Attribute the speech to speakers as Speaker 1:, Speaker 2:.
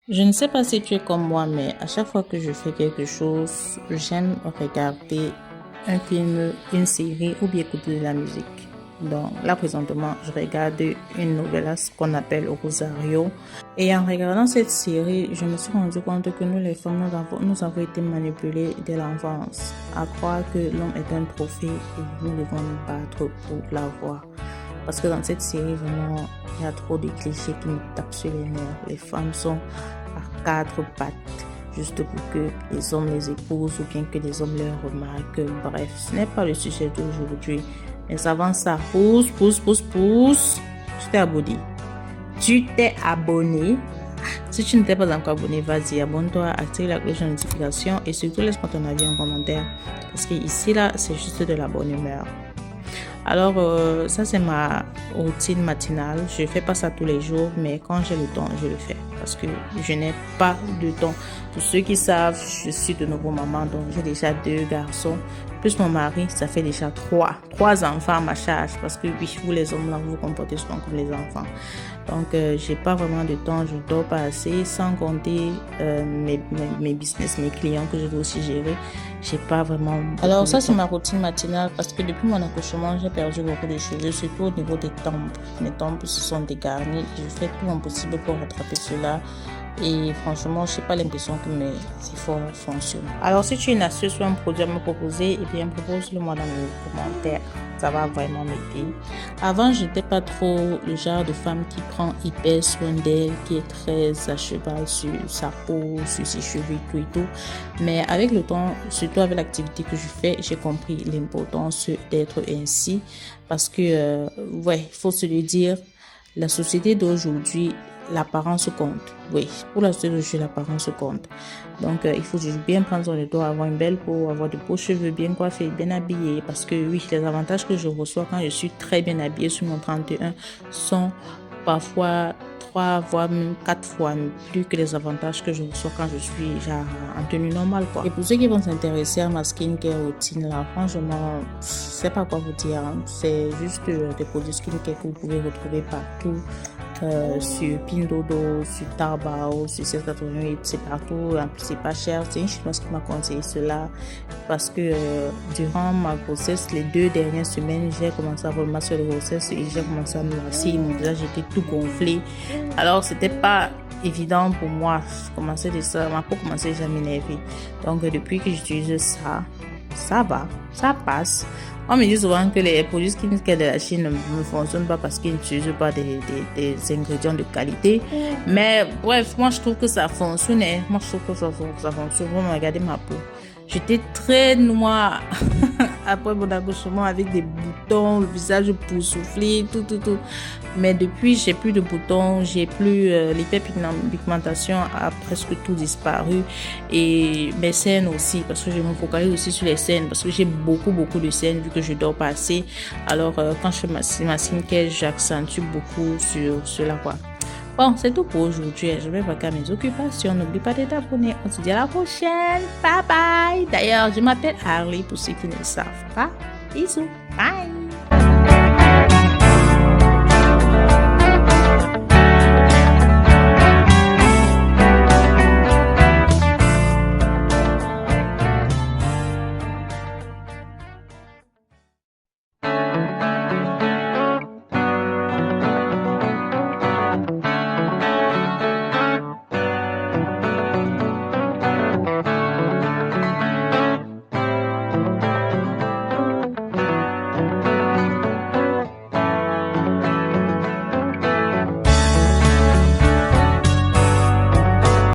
Speaker 1: Je ne sais pas si tu es comme moi, mais à chaque fois que je fais quelque chose, j'aime regarder un film, une série ou bien écouter de la musique. Donc là, présentement, je regarde une novella qu'on appelle Rosario. Et en regardant cette série, je me suis rendu compte que nous, les femmes, nous avons été manipulées dès l'enfance à croire que l'homme est un trophée et nous devons nous battre pour l'avoir. Parce que dans cette série, vraiment, il y a trop de clichés qui me tapent sur les nerfs. Les femmes sont à quatre pattes, juste pour que les hommes les épousent ou bien que les hommes les remarquent. Bref, ce n'est pas le sujet d'aujourd'hui. Mais avant ça, pousse. Tu t'es abonné. Tu t'es abonné. Si tu n'étais pas encore abonné, vas-y, abonne-toi, active la cloche de notification et surtout laisse-moi ton avis en commentaire. Parce que ici, là, c'est juste de la bonne humeur. Alors, ça, c'est ma routine matinale. Je ne fais pas ça tous les jours, mais quand j'ai le temps, je le fais. Parce que je n'ai pas de temps. Pour ceux qui savent, je suis de nouveau maman, donc j'ai déjà 2 garçons. Plus mon mari, ça fait déjà 3 enfants à ma charge. Parce que oui, vous les hommes, là, vous vous comportez souvent comme les enfants. Donc, j'ai pas vraiment de temps, je dors pas assez, sans compter mes business, mes clients que je dois aussi gérer. J'ai pas vraiment. Alors, ça, c'est ma routine matinale parce que depuis mon accouchement, j'ai perdu beaucoup de cheveux, surtout au niveau des tempes. Mes tempes se sont dégarnies. Je fais tout mon possible pour rattraper cela. Et franchement, je n'ai pas l'impression que mes efforts fonctionnent. Alors, si tu as une astuce ou un produit à me proposer, eh bien, propose-le-moi dans les commentaires. Ça va vraiment m'aider. Avant, je n'étais pas trop le genre de femme qui prend hyper soin d'elle, qui est très à cheval sur sa peau, sur ses cheveux et tout. Mais avec le temps, surtout avec l'activité que je fais, j'ai compris l'importance d'être ainsi. Parce que, ouais, il faut se le dire, la société d'aujourd'hui, l'apparence compte. Oui, pour la société d'aujourd'hui, l'apparence compte. Donc, il faut juste bien prendre soin de toi, avoir une belle peau, avoir de beaux cheveux, bien coiffés, bien habillés. Parce que oui, les avantages que je reçois quand je suis très bien habillée sur mon 31 sont parfois 3, voire même 4 fois plus que les avantages que je reçois quand je suis genre en tenue normale, quoi. Et pour ceux qui vont s'intéresser à ma skincare routine là, franchement, je sais pas quoi vous dire, hein. C'est juste des produits skincare que vous pouvez retrouver partout. Sur Pindodo, sur Taobao, sur 788, c'est partout. En plus, c'est pas cher. C'est une chinoise qui m'a conseillé cela parce que durant ma grossesse, les 2 dernières semaines, j'ai commencé à avoir mal sur la grossesse et j'ai commencé à me lasser. Mon visage était tout gonflé. Alors, c'était pas évident pour moi. Ma peau commençait déjà à m'énerver. Donc, depuis que j'utilise ça, ça va, ça passe. On me dit souvent que les produits skincare de la Chine ne fonctionnent pas parce qu'ils n'utilisent pas des ingrédients de qualité. Mais bref, moi je trouve que ça fonctionne. Moi je trouve que ça fonctionne. Vous regardez ma peau. J'étais très noire après mon accouchement avec des boutons, le visage boursouflé, tout. Mais depuis, j'ai plus de boutons, j'ai plus l'hyperpigmentation a presque tout disparu et mes scènes aussi parce que je me focalise aussi sur les scènes parce que j'ai beaucoup de scènes vu que je dors pas assez. Alors quand je fais ma skincare, j'accentue beaucoup sur cela, quoi. Bon, c'est tout pour aujourd'hui. Je vais vaquer à mes occupations. N'oublie pas de t'abonner. On se dit à la prochaine. Bye bye. D'ailleurs, je m'appelle Harley pour ceux qui ne le savent pas. Bisous. Bye.